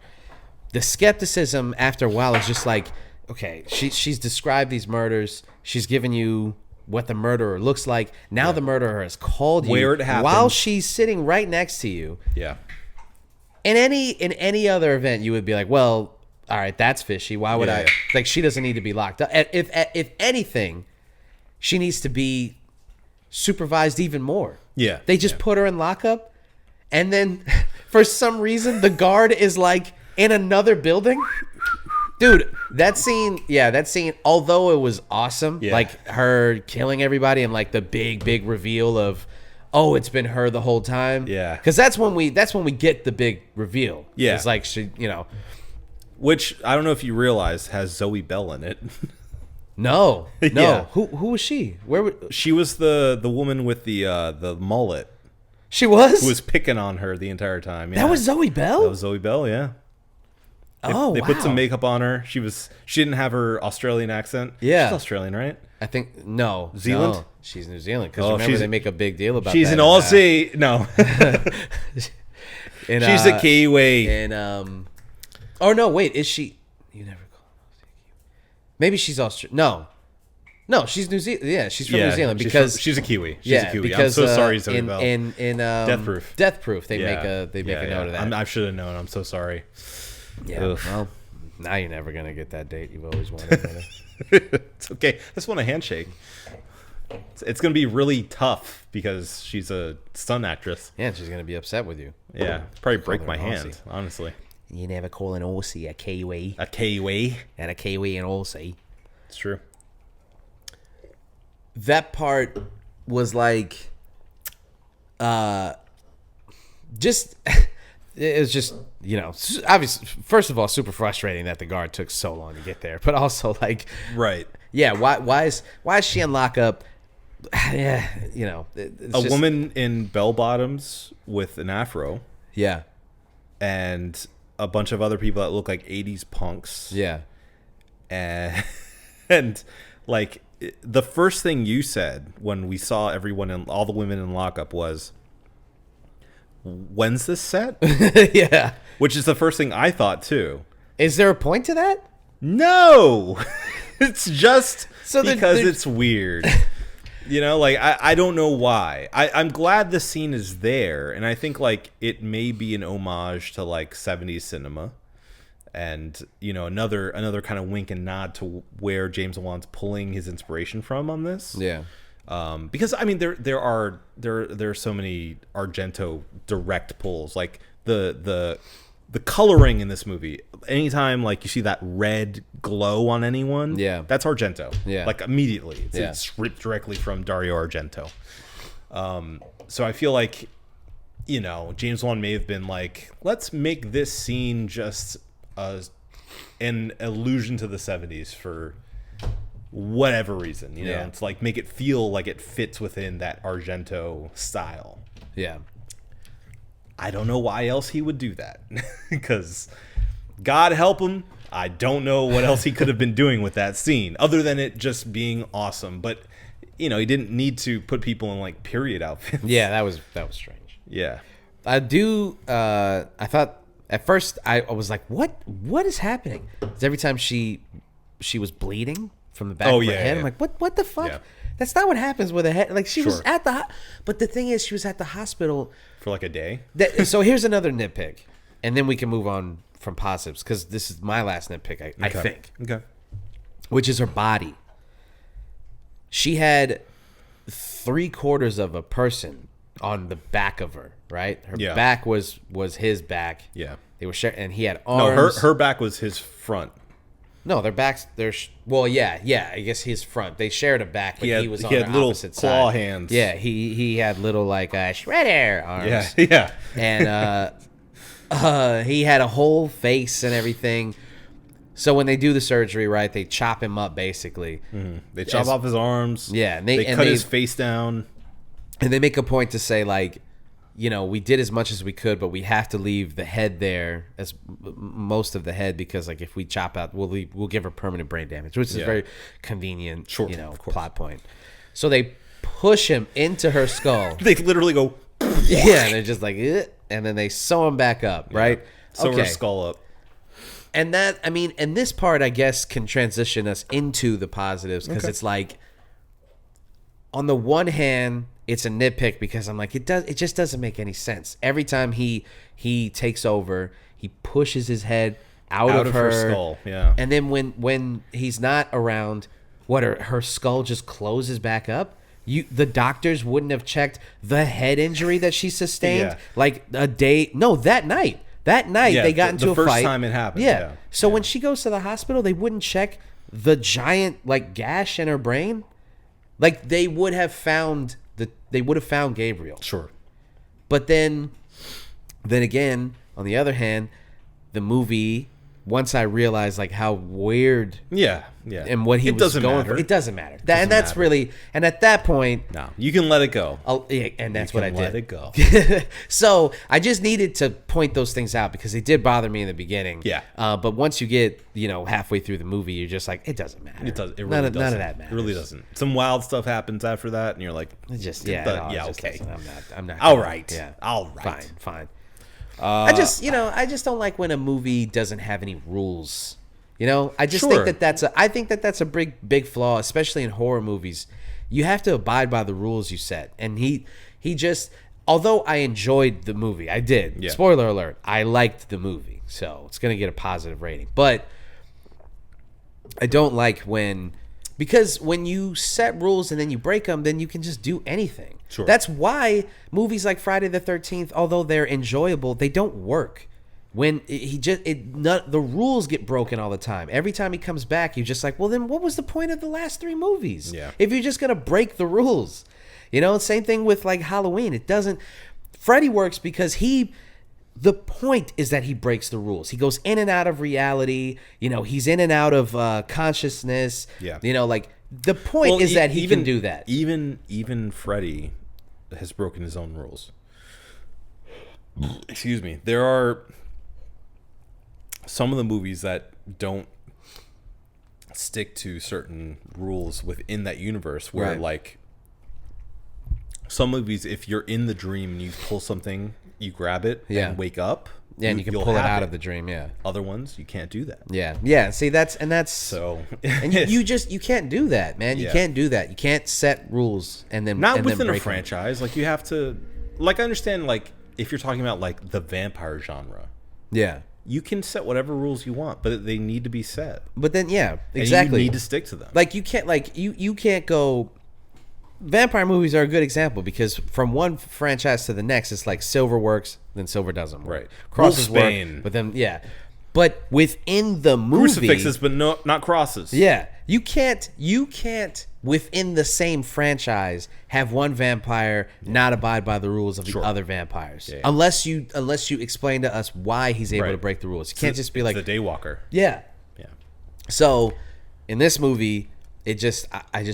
Speaker 2: The skepticism after a while is just like, okay, she's described these murders. She's given you what the murderer looks like. Now the murderer has called you
Speaker 3: where it happened
Speaker 2: while she's sitting right next to you.
Speaker 3: Yeah.
Speaker 2: In any other event, you would be like, well, all right, that's fishy. Why would I?
Speaker 3: Yeah.
Speaker 2: Like, she doesn't need to be locked up. If anything, she needs to be supervised even more.
Speaker 3: Yeah.
Speaker 2: They just put her in lockup, and then for some reason, the guard is like in another building. Dude, that scene, although it was awesome, like her killing everybody and like the big reveal of, oh, it's been her the whole time.
Speaker 3: Yeah.
Speaker 2: Because that's when we get the big reveal.
Speaker 3: Yeah.
Speaker 2: It's like she,
Speaker 3: Which, I don't know if you realize, has Zoe Bell in it.
Speaker 2: No.
Speaker 3: Yeah.
Speaker 2: Who was she?
Speaker 3: She was the woman with the mullet
Speaker 2: She was?
Speaker 3: who was picking on her the entire time. Yeah.
Speaker 2: That was Zoe Bell?
Speaker 3: That was Zoe Bell, yeah. They put some makeup on her. She didn't have her Australian accent.
Speaker 2: Yeah.
Speaker 3: She's Australian, right?
Speaker 2: I think, no.
Speaker 3: Zealand?
Speaker 2: No, she's New Zealand. Because remember, they make a big deal about
Speaker 3: She's
Speaker 2: that.
Speaker 3: an Aussie. No. She's a Kiwi.
Speaker 2: And, oh, no, wait. Is she? You never call her Aussie Kiwi. Maybe she's Australian. No, she's New Zealand. Yeah, she's from New Zealand because
Speaker 3: she's a Kiwi. She's a Kiwi.
Speaker 2: Because
Speaker 3: I'm so sorry, Zoe
Speaker 2: in,
Speaker 3: Bell.
Speaker 2: In Death Proof, they make a note of that.
Speaker 3: I should have known. I'm so sorry.
Speaker 2: Yeah.
Speaker 3: Ugh.
Speaker 2: Well, now you're never gonna get that date you've always wanted.
Speaker 3: It's okay. I just want a handshake. It's gonna be really tough because she's a stunt actress.
Speaker 2: Yeah, and she's gonna be upset with you.
Speaker 3: Yeah, probably break
Speaker 2: her
Speaker 3: my
Speaker 2: an
Speaker 3: hand.
Speaker 2: Aussie.
Speaker 3: Honestly,
Speaker 2: You never call an Aussie a Kiwi,
Speaker 3: a Kiwi.
Speaker 2: and a Kiwi an Aussie.
Speaker 3: It's true.
Speaker 2: That part was like, just it was just obviously, first of all, super frustrating that the guard took so long to get there, but also like,
Speaker 3: Right.
Speaker 2: yeah, why is she in lockup? Yeah, it's
Speaker 3: A
Speaker 2: just,
Speaker 3: woman in bell bottoms with an afro
Speaker 2: Yeah,
Speaker 3: and a bunch of other people that look like 80s punks.
Speaker 2: yeah.
Speaker 3: And like the first thing you said when we saw all the women in lockup was, when's this set?
Speaker 2: Yeah.
Speaker 3: Which is the first thing I thought too.
Speaker 2: Is there a point to that?
Speaker 3: No, it's just
Speaker 2: So
Speaker 3: because it's weird. Like I don't know why. I'm glad the scene is there, and I think like it may be an homage to like 70s cinema, and another kind of wink and nod to where James Wan's pulling his inspiration from on this.
Speaker 2: Yeah.
Speaker 3: Because I mean there are so many Argento direct pulls, like the coloring in this movie. Anytime like you see that red glow on anyone,
Speaker 2: Yeah.
Speaker 3: that's Argento.
Speaker 2: Yeah.
Speaker 3: Like immediately,
Speaker 2: Yeah.
Speaker 3: it's ripped directly from Dario Argento. So I feel like James Wan may have been like, let's make this scene just an allusion to the 70s for whatever reason,
Speaker 2: Yeah.
Speaker 3: It's like make it feel like it fits within that Argento style.
Speaker 2: Yeah.
Speaker 3: I don't know why else he would do that. Because God help him, I don't know what else he could have been doing with that scene other than it just being awesome. But, he didn't need to put people in, like, period outfits.
Speaker 2: Yeah, that was strange.
Speaker 3: Yeah.
Speaker 2: I thought at first I was like, what is happening? Because every time she was bleeding from the back of her head, I'm like, what the fuck?
Speaker 3: Yeah.
Speaker 2: That's not what happens with a head. Like, she was at but the thing is, she was at the hospital
Speaker 3: for like a day.
Speaker 2: So here's another nitpick, and then we can move on from positives, because this is my last nitpick, I think.
Speaker 3: Okay.
Speaker 2: Which is her body. She had 3/4 of a person on the back of her, right? Her back was his back.
Speaker 3: Yeah.
Speaker 2: They were sharing, and he had arms.
Speaker 3: No, her back was his front.
Speaker 2: No, their backs. I guess his front. They shared a back, but he was on the opposite side.
Speaker 3: Claw hands.
Speaker 2: Yeah, he had little like shredder arms.
Speaker 3: Yeah.
Speaker 2: And he had a whole face and everything. So when they do the surgery, right, they chop him up basically.
Speaker 3: Mm-hmm. They chop off his arms.
Speaker 2: Yeah, and
Speaker 3: they cut his face down.
Speaker 2: And they make a point to say, like, we did as much as we could, but we have to leave the head there, as most of the head, because, like, if we chop out, we'll give her permanent brain damage, which is very convenient, plot point. So they push him into her skull.
Speaker 3: They literally go,
Speaker 2: yeah, and they're just like, and then they sew him back up, right?
Speaker 3: Sew her skull up.
Speaker 2: And and this part, I guess, can transition us into the positives, because it's like, on the one hand, it's a nitpick because I'm like, it just doesn't make any sense. Every time he takes over, he pushes his head out of her
Speaker 3: skull. Yeah.
Speaker 2: And then when he's not around, her skull just closes back up. The doctors wouldn't have checked the head injury that she sustained like that night. That night they got into a fight. The first
Speaker 3: time it happened.
Speaker 2: Yeah. So when she goes to the hospital, they wouldn't check the giant, like, gash in her brain. Like, they would have found Gabriel.
Speaker 3: Sure.
Speaker 2: But then again, on the other hand, the movie, once I realized, like, how weird and what he was going for, it doesn't matter. That's really, and at that point,
Speaker 3: no, you can let it go.
Speaker 2: And that's what I did.
Speaker 3: Let it go.
Speaker 2: So I just needed to point those things out because they did bother me in the beginning.
Speaker 3: Yeah.
Speaker 2: But once you get, halfway through the movie, you're just like, it doesn't matter.
Speaker 3: It does. It really
Speaker 2: none
Speaker 3: doesn't.
Speaker 2: of that matters.
Speaker 3: It really doesn't. Some wild stuff happens after that, and you're like,
Speaker 2: okay. I'm not.
Speaker 3: All right.
Speaker 2: Yeah.
Speaker 3: All right.
Speaker 2: Fine. I just don't like when a movie doesn't have any rules. I just think that's a big flaw, especially in horror movies. You have to abide by the rules you set. And he just, although I enjoyed the movie, I did. Yeah. Spoiler alert, I liked the movie, so it's gonna get a positive rating. But I don't like because when you set rules and then you break them, then you can just do anything.
Speaker 3: Sure.
Speaker 2: That's why movies like Friday the 13th, although they're enjoyable, they don't work. When the rules get broken all the time. Every time he comes back, you're just like, well, then what was the point of the last 3 movies?
Speaker 3: Yeah.
Speaker 2: If you're just gonna break the rules, same thing with, like, Halloween. It doesn't. Freddy works because the point is that he breaks the rules. He goes in and out of reality. He's in and out of consciousness.
Speaker 3: Yeah.
Speaker 2: Like, the point is that he can do that.
Speaker 3: Even Freddy has broken his own rules. Excuse me. There are some of the movies that don't stick to certain rules within that universe where, like, some movies, if you're in the dream and you pull something, you grab it and wake up.
Speaker 2: Yeah, and you can pull it out of the dream,
Speaker 3: Other ones, you can't do that.
Speaker 2: Yeah. See, that's
Speaker 3: so
Speaker 2: and you can't do that, man. You can't do that. You can't set rules and then
Speaker 3: not
Speaker 2: and
Speaker 3: within
Speaker 2: then break
Speaker 3: a franchise.
Speaker 2: them.
Speaker 3: Like, you have to, like, I understand, like, if you're talking about, like, the vampire genre.
Speaker 2: Yeah.
Speaker 3: You can set whatever rules you want, but they need to be set.
Speaker 2: But then, exactly.
Speaker 3: And you need to stick to them.
Speaker 2: Like, you can't go. Vampire movies are a good example because from one franchise to the next, it's like Silver works, then Silver doesn't work.
Speaker 3: Right.
Speaker 2: Crosses work, but then but within the movie,
Speaker 3: crucifixes, but not crosses.
Speaker 2: Yeah, you can't within the same franchise have one vampire not abide by the rules of the other vampires, unless you explain to us why he's able to break the rules. You can't just be like
Speaker 3: the Daywalker.
Speaker 2: Yeah. So in this movie, I just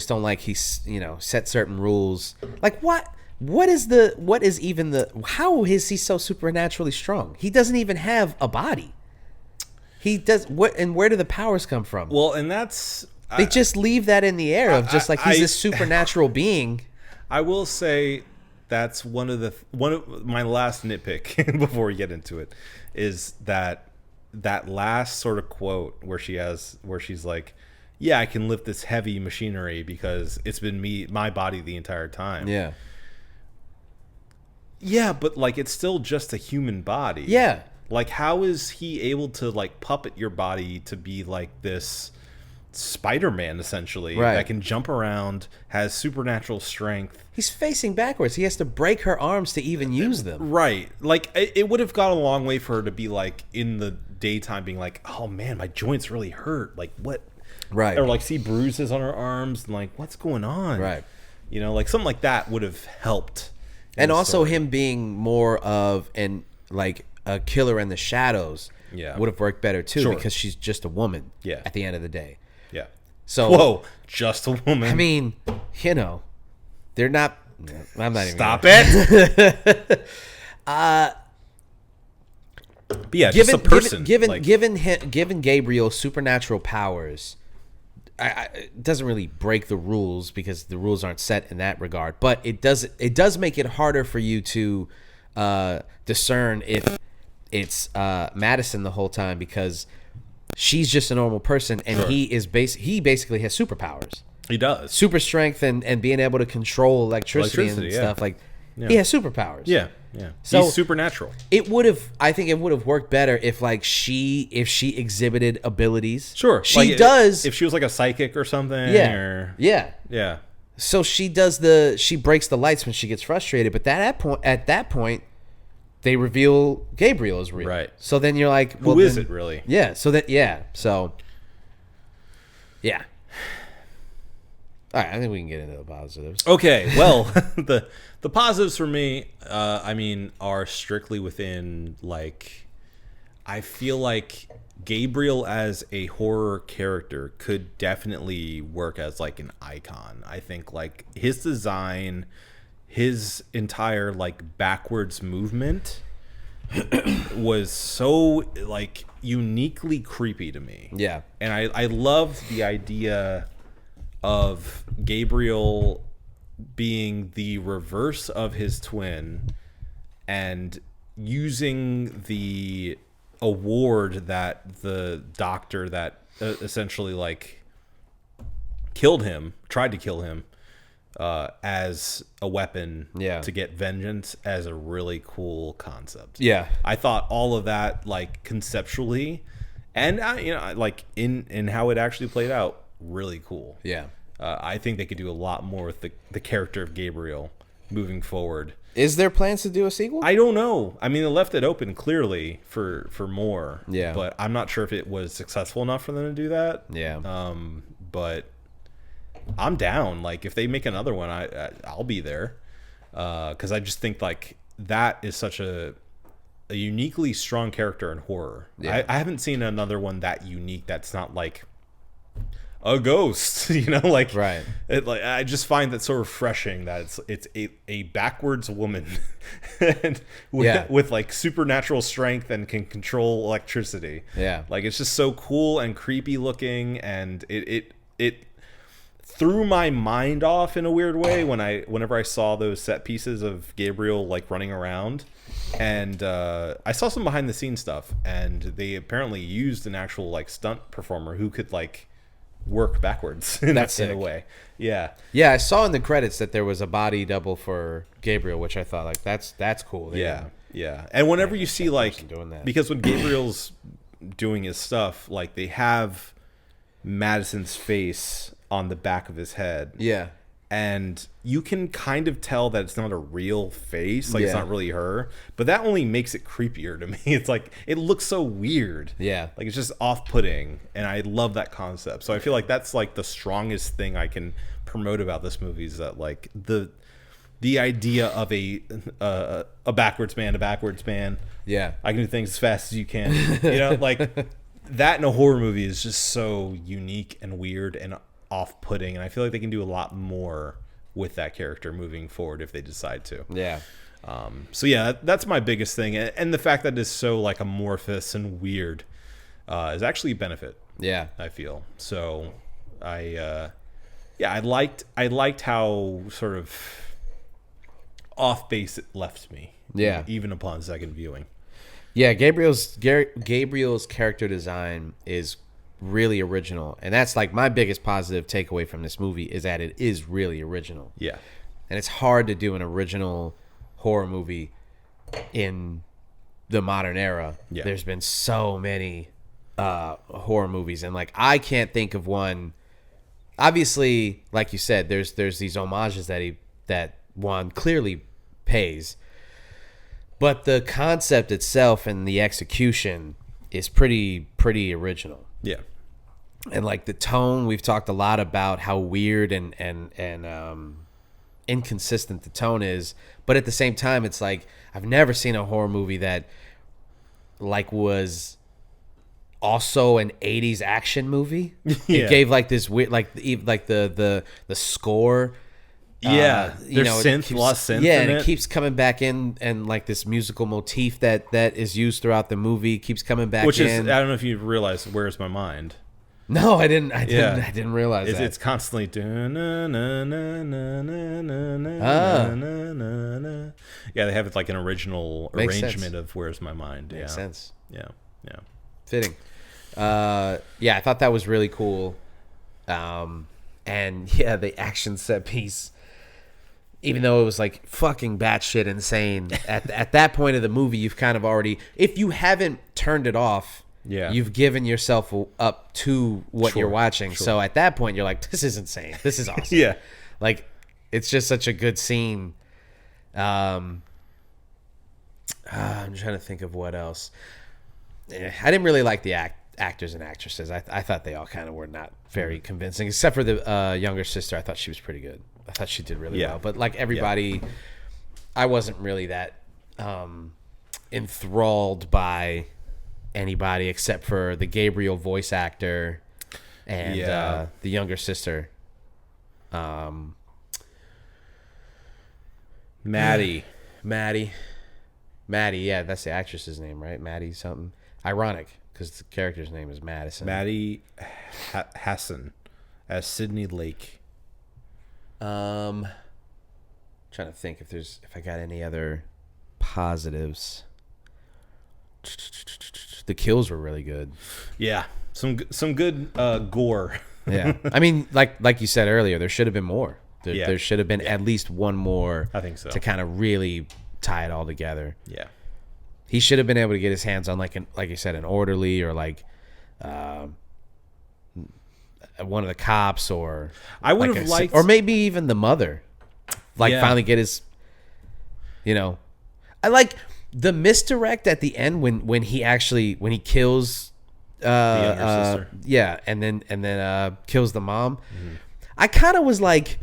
Speaker 2: don't like he set certain rules. Like, what What is even the how is he so supernaturally strong? He doesn't even have a body. He does what, and where do the powers come from?
Speaker 3: Well, and that's
Speaker 2: they just leave that in the air of just like he's a supernatural being.
Speaker 3: I will say that's one of my last nitpick before we get into it is that last sort of quote where she's like, yeah, I can lift this heavy machinery because it's been my body the entire time.
Speaker 2: Yeah.
Speaker 3: Yeah, but like it's still just a human body.
Speaker 2: Yeah.
Speaker 3: Like how is he able to like puppet your body to be like this Spider-Man essentially that can jump around, has supernatural strength.
Speaker 2: He's facing backwards. He has to break her arms to even use them.
Speaker 3: Right. Like it would have gone a long way for her to be like in the daytime being like, oh man, my joints really hurt. Like what?
Speaker 2: Right.
Speaker 3: Or like see bruises on her arms and like what's going on?
Speaker 2: Right.
Speaker 3: You know, like something like that would have helped.
Speaker 2: And also him being more of like a killer in the shadows would have worked better too because she's just a woman at the end of the day.
Speaker 3: Yeah.
Speaker 2: So
Speaker 3: whoa, just a woman.
Speaker 2: I mean, you know, they're not. I'm not even.
Speaker 3: Stop it. But yeah, just a person.
Speaker 2: Given Gabriel supernatural powers, it doesn't really break the rules because the rules aren't set in that regard. But it does make it harder for you to discern if it's Madison the whole time because she's just a normal person and he basically has superpowers. He does. Super strength and being able to control electricity and stuff like. Yeah. He has superpowers.
Speaker 3: Yeah. So he's supernatural.
Speaker 2: I think it would have worked better if she exhibited abilities.
Speaker 3: Sure.
Speaker 2: She like does.
Speaker 3: If she was like a psychic or something.
Speaker 2: Yeah.
Speaker 3: Yeah.
Speaker 2: So she breaks the lights when she gets frustrated, but at that point they reveal Gabriel is real. Right. So then you're like, well,
Speaker 3: who is it really?
Speaker 2: Yeah. So yeah. All right, I think we can get into the positives.
Speaker 3: Okay, well, the positives for me, I mean, are strictly within, like, I feel like Gabriel as a horror character could definitely work as, like, an icon. I think, like, his design, his entire, like, backwards movement was so, like, uniquely creepy to me.
Speaker 2: Yeah.
Speaker 3: And I loved the idea of Gabriel being the reverse of his twin and using the award that the doctor that essentially like tried to kill him as a weapon to get vengeance as a really cool concept. Yeah. I thought all of that like conceptually and like in how it actually played out really cool. Yeah. I think they could do a lot more with the character of Gabriel moving forward.
Speaker 2: Is there plans to do a sequel?
Speaker 3: I don't know. I mean, they left it open clearly for more. Yeah. But I'm not sure if it was successful enough for them to do that. Yeah. But I'm down. Like, if they make another one, I'll be there. Because I just think, like, that is such a uniquely strong character in horror. Yeah. I haven't seen another one that unique that's not, like, a ghost, like right. Like I just find that so refreshing that it's a backwards woman and with like supernatural strength and can control electricity. Yeah, like it's just so cool and creepy looking, and it threw my mind off in a weird way whenever I saw those set pieces of Gabriel like running around, and I saw some behind the scenes stuff, and they apparently used an actual like stunt performer who could like work backwards in a way. Yeah.
Speaker 2: I saw in the credits that there was a body double for Gabriel, which I thought like that's cool.
Speaker 3: Yeah. And whenever you see like because when Gabriel's doing his stuff, like they have Madison's face on the back of his head. Yeah. And you can kind of tell that it's not a real face, like it's not really her, but that only makes it creepier to me. It's like it looks so weird. Yeah, like it's just off-putting, and I love that concept. So I feel like that's like the strongest thing I can promote about this movie is that like the idea of a backwards man. Yeah, I can do things as fast as you can. Like that in a horror movie is just so unique and weird and off-putting, and I feel like they can do a lot more with that character moving forward if they decide to.
Speaker 2: Yeah.
Speaker 3: So yeah, that's my biggest thing, and the fact that it's so like amorphous and weird is actually a benefit.
Speaker 2: Yeah,
Speaker 3: I feel so. I liked how sort of off base it left me.
Speaker 2: Yeah,
Speaker 3: even upon second viewing.
Speaker 2: Yeah, Gabriel's character design is really original, and that's like my biggest positive takeaway from this movie is that it is really original.
Speaker 3: Yeah,
Speaker 2: and it's hard to do an original horror movie in the modern era.
Speaker 3: Yeah.
Speaker 2: There's been so many horror movies, and like I can't think of one. Obviously, like you said, there's these homages that Wan clearly pays, but the concept itself and the execution is pretty original.
Speaker 3: Yeah,
Speaker 2: and like the tone, we've talked a lot about how weird and inconsistent the tone is, but at the same time, it's like I've never seen a horror movie that like was also an 80s action movie. It gave like this weird, like the score.
Speaker 3: Yeah, there's synth,
Speaker 2: keeps,
Speaker 3: lost synth.
Speaker 2: Yeah,
Speaker 3: in
Speaker 2: and it keeps coming back in, and like this musical motif that is used throughout the movie keeps coming back.
Speaker 3: Which
Speaker 2: in.
Speaker 3: is, I don't know if you realized, "Where's My Mind."
Speaker 2: No, I didn't realize that.
Speaker 3: It's constantly. Yeah, they have like an original arrangement of "Where's My Mind."
Speaker 2: Makes sense.
Speaker 3: Yeah.
Speaker 2: Fitting. Yeah, I thought that was really cool. And yeah, the action set piece, even though it was like fucking batshit insane, at that point of the movie, you've kind of already, if you haven't turned it off, you've given yourself up to what you're watching. Sure. So at that point, you're like, this is insane. This is awesome.
Speaker 3: Yeah.
Speaker 2: Like, it's just such a good scene. I'm trying to think of what else. I didn't really like the actors and actresses. I thought they all kind of were not very convincing, except for the younger sister. I thought she was pretty good. I thought she did really well. But like everybody, I wasn't really that enthralled by anybody except for the Gabriel voice actor and the younger sister. Maddie, yeah, that's the actress's name, right? Maddie something. Ironic, because the character's name is Madison.
Speaker 3: Maddie Hassan as Sydney Lake.
Speaker 2: Trying to think if I got any other positives. The kills were really good.
Speaker 3: Yeah, some good gore.
Speaker 2: Yeah, I mean, like you said earlier, there should have been more. There should have been at least one more.
Speaker 3: I think so.
Speaker 2: To kind of really tie it all together.
Speaker 3: Yeah.
Speaker 2: He should have been able to get his hands on like you said, an orderly or like one of the cops, or
Speaker 3: I would have liked,
Speaker 2: or maybe even the mother, finally get his. I like the misdirect at the end when he kills
Speaker 3: the younger sister.
Speaker 2: Yeah, and then kills the mom. Mm-hmm. I kind of was like,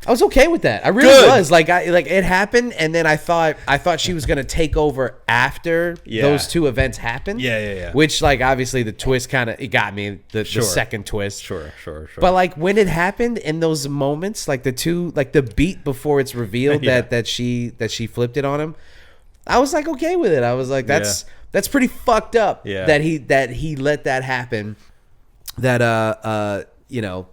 Speaker 2: I was okay with that. I really was. Like it happened, and then I thought she was gonna take over after those two events happened.
Speaker 3: Yeah.
Speaker 2: Which, like, obviously the twist it got me, the second twist.
Speaker 3: Sure.
Speaker 2: But like when it happened in those moments, like the beat before it's revealed that she flipped it on him, I was like okay with it. I was like, that's pretty fucked up.
Speaker 3: Yeah.
Speaker 2: That he let that happen. That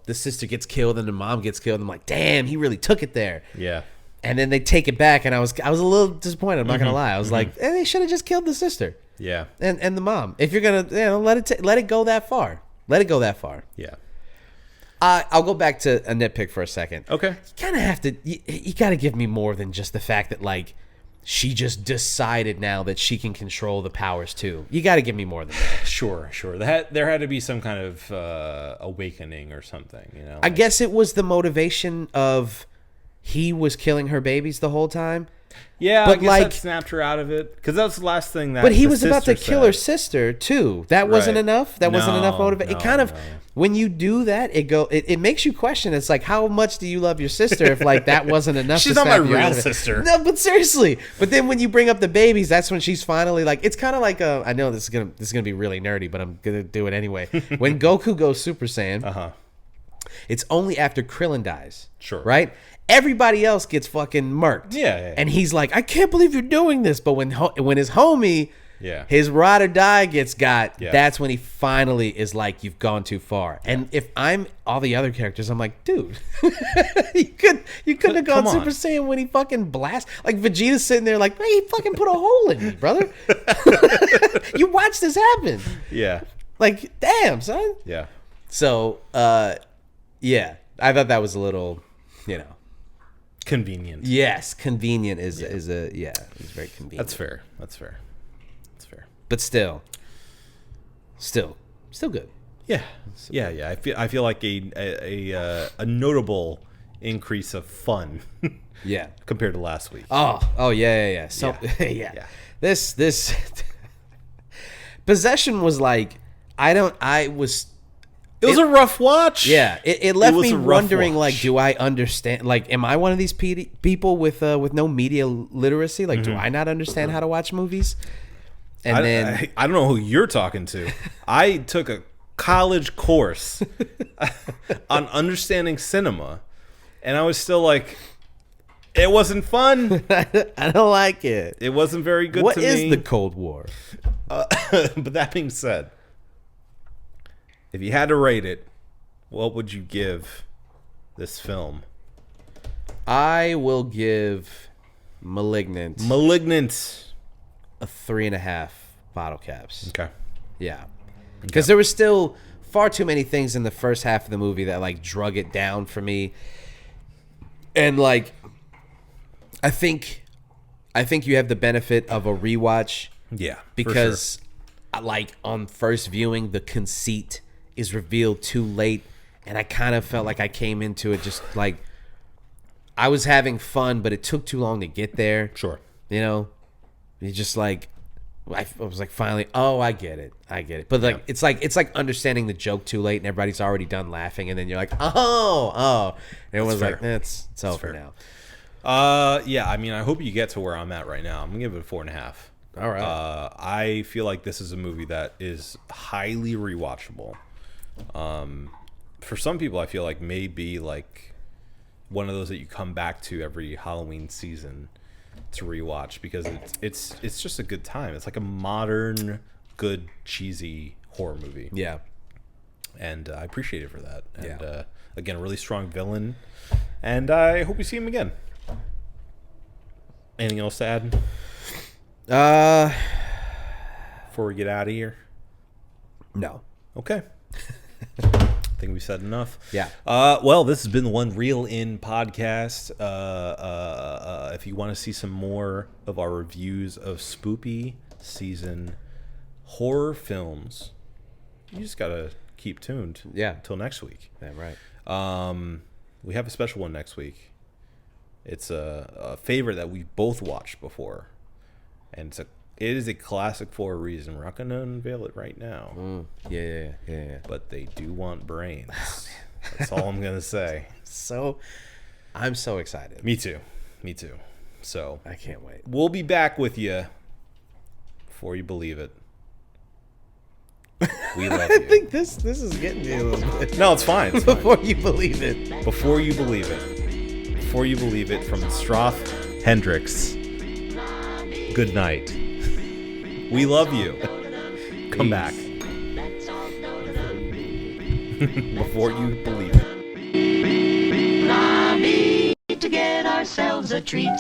Speaker 2: the sister gets killed and the mom gets killed. I'm like, damn, he really took it there.
Speaker 3: Yeah.
Speaker 2: And then they take it back, and I was a little disappointed. I'm not gonna lie. I was like, they should have just killed the sister.
Speaker 3: Yeah.
Speaker 2: And the mom. If you're gonna, let it go that far. Let it go that far.
Speaker 3: Yeah.
Speaker 2: I'll go back to a nitpick for a second.
Speaker 3: Okay.
Speaker 2: You kind of have to. You got to give me more than just the fact that like she just decided now that she can control the powers too. You got to give me more than that.
Speaker 3: Sure. There had to be some kind of awakening or something,
Speaker 2: I guess it was the motivation of he was killing her babies the whole time.
Speaker 3: Yeah,
Speaker 2: but
Speaker 3: I guess that snapped her out of it, because that was the last thing that.
Speaker 2: But he was about to kill her sister too. That wasn't enough. That wasn't enough motivation. It kind of, when you do that, it makes you question. It's like, how much do you love your sister if like that wasn't enough?
Speaker 3: She's
Speaker 2: to
Speaker 3: not my
Speaker 2: snap you out
Speaker 3: real
Speaker 2: of it?
Speaker 3: sister.
Speaker 2: No, but seriously. But then when you bring up the babies, that's when she's finally like. It's kind of like I know this is gonna be really nerdy, but I'm gonna do it anyway. When Goku goes Super Saiyan, It's only after Krillin dies.
Speaker 3: Sure.
Speaker 2: Right? Everybody else gets fucking murked.
Speaker 3: Yeah.
Speaker 2: And he's like, I can't believe you're doing this. But when his homie, his ride or die gets got, that's when he finally is like, you've gone too far. And if I'm all the other characters, I'm like, dude, you couldn't have gone Super Saiyan when he fucking blast. Like Vegeta's sitting there like, hey, he fucking put a hole in me, brother. You watch this happen.
Speaker 3: Yeah.
Speaker 2: Like, damn, son.
Speaker 3: Yeah.
Speaker 2: So, yeah, I thought that was a little,
Speaker 3: convenient.
Speaker 2: Yes, convenient is it's very convenient.
Speaker 3: That's fair.
Speaker 2: But still good.
Speaker 3: Yeah. Yeah. I feel like a notable increase of fun.
Speaker 2: Yeah.
Speaker 3: Compared to last week.
Speaker 2: Oh yeah. So yeah. This Possession was like it was
Speaker 3: a rough watch.
Speaker 2: Yeah, it left me wondering, like, do I understand? Like, am I one of these people with no media literacy? Like, do I not understand how to watch movies? And
Speaker 3: I don't know who you're talking to. I took a college course on understanding cinema, and I was still like, it wasn't fun.
Speaker 2: I don't like it.
Speaker 3: It wasn't very good to me.
Speaker 2: What is the Cold War?
Speaker 3: But that being said, if you had to rate it, what would you give this film?
Speaker 2: I will give Malignant a 3.5 bottle caps.
Speaker 3: Okay.
Speaker 2: Yeah. Because there was still far too many things in the first half of the movie that, like, drug it down for me. And, like, I think you have the benefit of a rewatch.
Speaker 3: Yeah.
Speaker 2: Because, like, on first viewing, the conceit is revealed too late. And I kind of felt like I came into it just, like, I was having fun, but it took too long to get there.
Speaker 3: Sure.
Speaker 2: You just like, I was like, finally, oh, I get it. But like, it's like understanding the joke too late, and everybody's already done laughing, and then you're like, oh, and everyone's like, it's over now.
Speaker 3: Yeah. I mean, I hope you get to where I'm at right now. I'm gonna give it a 4.5.
Speaker 2: All right.
Speaker 3: I feel like this is a movie that is highly rewatchable. For some people, I feel like maybe like one of those that you come back to every Halloween season to rewatch, because it's just a good time. It's like a modern, good, cheesy horror movie.
Speaker 2: Yeah.
Speaker 3: And I appreciate it for that. And again, a really strong villain. And I hope we see him again. Anything else to add? Before we get out of here?
Speaker 2: No.
Speaker 3: Okay. I think we said enough.
Speaker 2: Yeah.
Speaker 3: Well, this has been the One Reel In podcast. If you want to see some more of our reviews of spoopy season horror films, you just gotta keep tuned.
Speaker 2: Yeah.
Speaker 3: Until next week.
Speaker 2: Yeah, right.
Speaker 3: We have a special one next week. It's a favorite that we both watched before, and it is a classic for a reason. We're not going to unveil it right now.
Speaker 2: Yeah.
Speaker 3: But they do want brains. That's all I'm going to say.
Speaker 2: So, I'm so excited.
Speaker 3: Me too. So,
Speaker 2: I can't wait.
Speaker 3: We'll be back with you before you believe it. We love you.
Speaker 2: I think this is getting to you a little bit.
Speaker 3: No, it's fine.
Speaker 2: Before you believe it.
Speaker 3: Before you believe it, from Stroth Hendricks. Good night. We love you. Come back. Before you believe it.
Speaker 1: To get ourselves a treat.